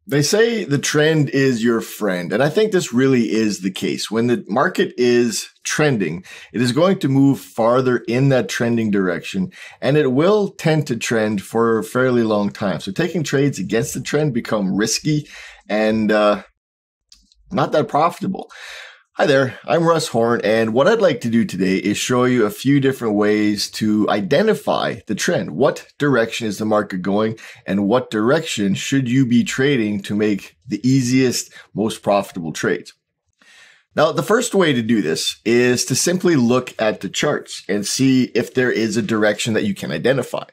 They say the trend is your friend, and I think this really is the case. When the market is trending, it is going to move farther in that trending direction, and it will tend to trend for a fairly long time. So taking trades against the trend become risky and not that profitable. Hi there, I'm Russ Horn, and what I'd like to do today is show you a few different ways to identify the trend. What direction is the market going, and what direction should you be trading to make the easiest, most profitable trades? Now, the first way to do this is to simply look at the charts and see if there is a direction that you can identify.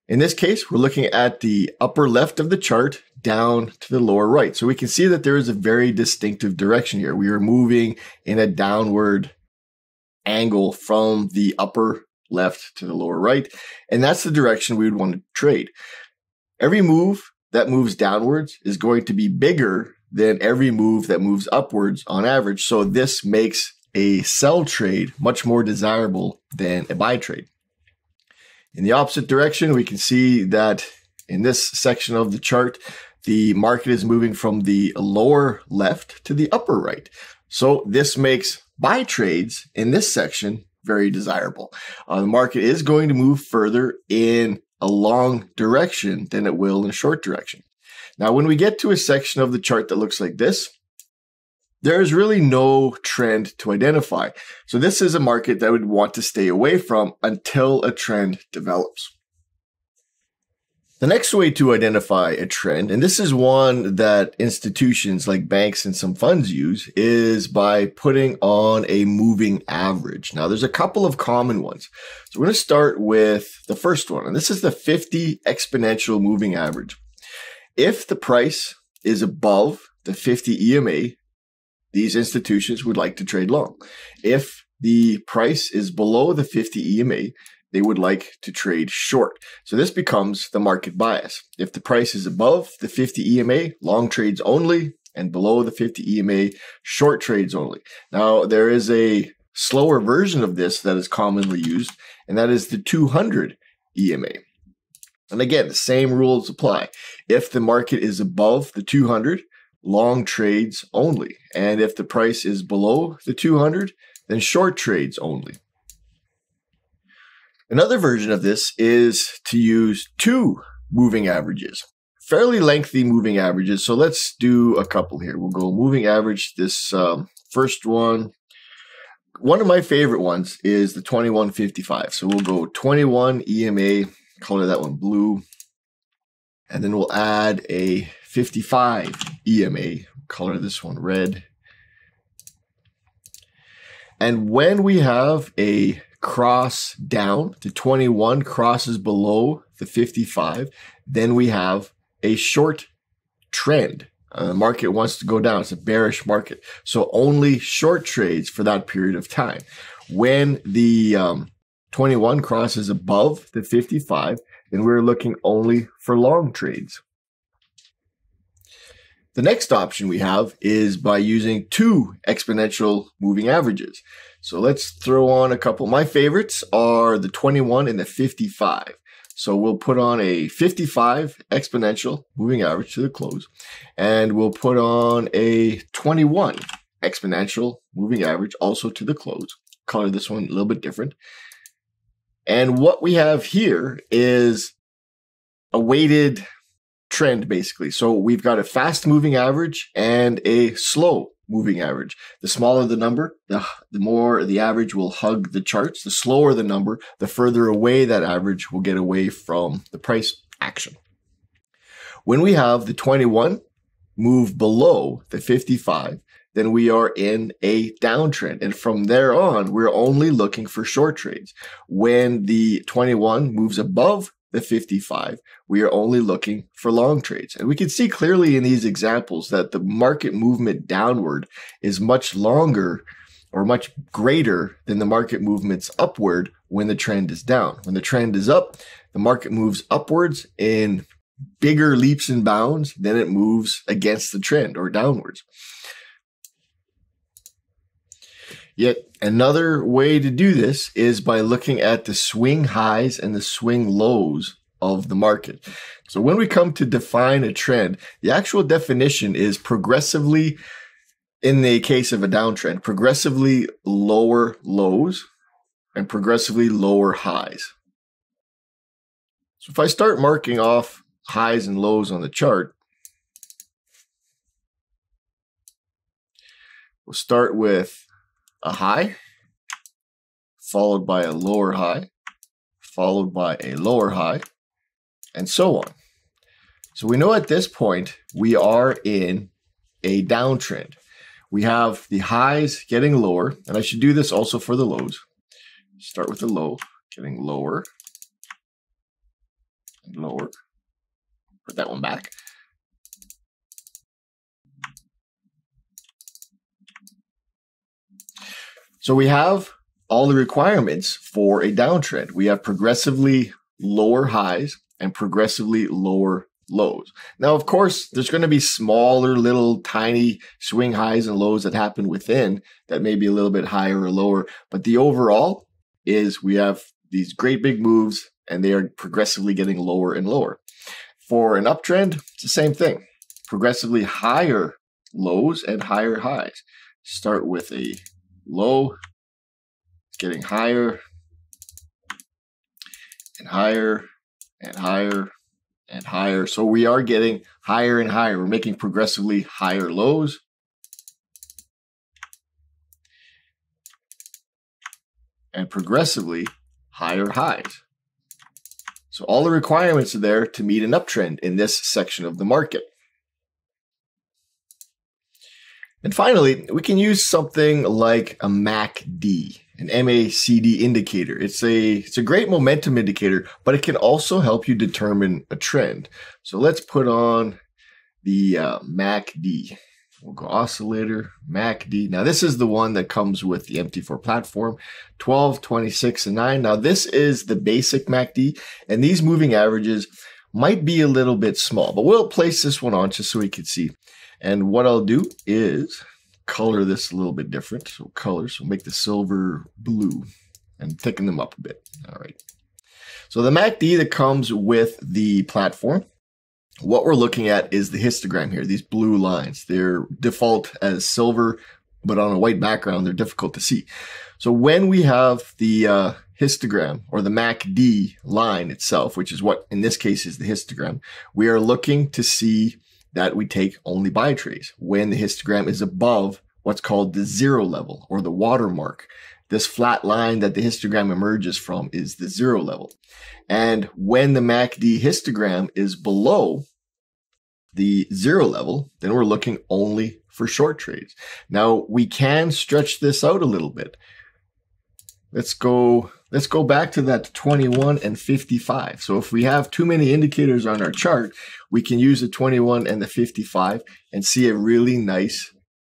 In this case, we're looking at the upper left of the chart down to the lower right. So we can see that there is a very distinctive direction here. We are moving in a downward angle from the upper left to the lower right. And that's the direction we would want to trade. Every move that moves downwards is going to be bigger than every move that moves upwards on average. So this makes a sell trade much more desirable than a buy trade. In the opposite direction, we can see that in this section of the chart, the market is moving from the lower left to the upper right. So this makes buy trades in this section very desirable. The market is going to move further in a long direction than it will in a short direction. Now, when we get to a section of the chart that looks like this, there is really no trend to identify. So this is a market that I would want to stay away from until a trend develops. The next way to identify a trend, and this is one that institutions like banks and some funds use, is by putting on a moving average. Now, there's a couple of common ones. So we're going to start with the first one, and this is the 50 exponential moving average. If the price is above the 50 EMA, these institutions would like to trade long. If the price is below the 50 EMA, they would like to trade short. So this becomes the market bias. If the price is above the 50 EMA, long trades only, and below the 50 EMA, short trades only. Now, there is a slower version of this that is commonly used, and that is the 200 EMA. And again, the same rules apply. If the market is above the 200, long trades only. And if the price is below the 200, then short trades only. Another version of this is to use two moving averages, fairly lengthy moving averages. So let's do a couple here. We'll go moving average. This first one, one of my favorite ones is the 2155. So we'll go 21 EMA, color that one blue. And then we'll add a 55 EMA, color this one red. And when we have a cross down, the 21 crosses below the 55, then we have a short trend. The market wants to go down. It's a bearish market. So only short trades for that period of time. When the 21 crosses above the 55, then we're looking only for long trades. The next option we have is by using two exponential moving averages. So let's throw on a couple. My favorites are the 21 and the 55. So we'll put on a 55 exponential moving average to the close, and we'll put on a 21 exponential moving average also to the close. Color this one a little bit different. And what we have here is a weighted trend, basically. So we've got a fast moving average and a slow moving average. The smaller the number, the more the average will hug the charts. The slower the number, the further away that average will get away from the price action. When we have the 21 move below the 55, then we are in a downtrend. And from there on, we're only looking for short trades. When the 21 moves above the 55, we are only looking for long trades. And we can see clearly in these examples that the market movement downward is much longer or much greater than the market movements upward when the trend is down. When the trend is up, the market moves upwards in bigger leaps and bounds than it moves against the trend or downwards. Yet another way to do this is by looking at the swing highs and the swing lows of the market. So when we come to define a trend, the actual definition is progressively, in the case of a downtrend, progressively lower lows and progressively lower highs. So if I start marking off highs and lows on the chart, we'll start with a high, followed by a lower high, followed by a lower high, and so on. So we know at this point we are in a downtrend. We have the highs getting lower, and I should do this also for the lows. Start with the low, getting lower and lower. Put that one back. So we have all the requirements for a downtrend. We have progressively lower highs and progressively lower lows. Now, of course, there's going to be smaller, little tiny swing highs and lows that happen within that may be a little bit higher or lower. But the overall is we have these great big moves and they are progressively getting lower and lower. For an uptrend, it's the same thing. Progressively higher lows and higher highs. Start with a low, it's getting higher and higher and higher and higher. So we are getting higher and higher. We're making progressively higher lows and progressively higher highs. So all the requirements are there to meet an uptrend in this section of the market. And finally, we can use something like a MACD, an MACD indicator. It's a great momentum indicator, but it can also help you determine a trend. So let's put on the MACD. We'll go oscillator, MACD. Now this is the one that comes with the MT4 platform, 12, 26, and 9. Now this is the basic MACD, and these moving averages might be a little bit small, but we'll place this one on just so we can see. And what I'll do is color this a little bit different. So color, so make the silver blue and thicken them up a bit. All right. So the MACD that comes with the platform, what we're looking at is the histogram here, these blue lines. They're default as silver, but on a white background, they're difficult to see. So when we have the histogram or the MACD line itself, which is what in this case is the histogram, we are looking to see that we take only buy trades when the histogram is above what's called the zero level or the watermark. This flat line that the histogram emerges from is the zero level. And when the MACD histogram is below the zero level, then we're looking only for short trades. Now we can stretch this out a little bit. Let's go back to that 21 and 55. So if we have too many indicators on our chart, we can use the 21 and the 55 and see a really nice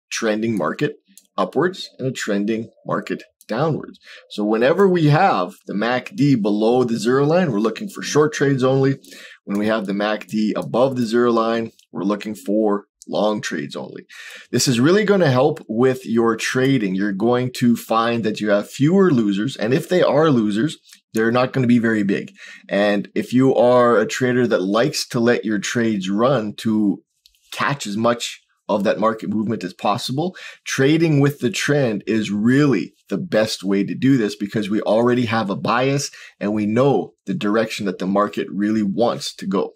trending market upwards and a trending market downwards. So whenever we have the MACD below the zero line, we're looking for short trades only. When we have the MACD above the zero line, we're looking for long trades only. This is really going to help with your trading. You're going to find that you have fewer losers. And if they are losers, they're not going to be very big. And if you are a trader that likes to let your trades run to catch as much of that market movement as possible, trading with the trend is really the best way to do this because we already have a bias and we know the direction that the market really wants to go.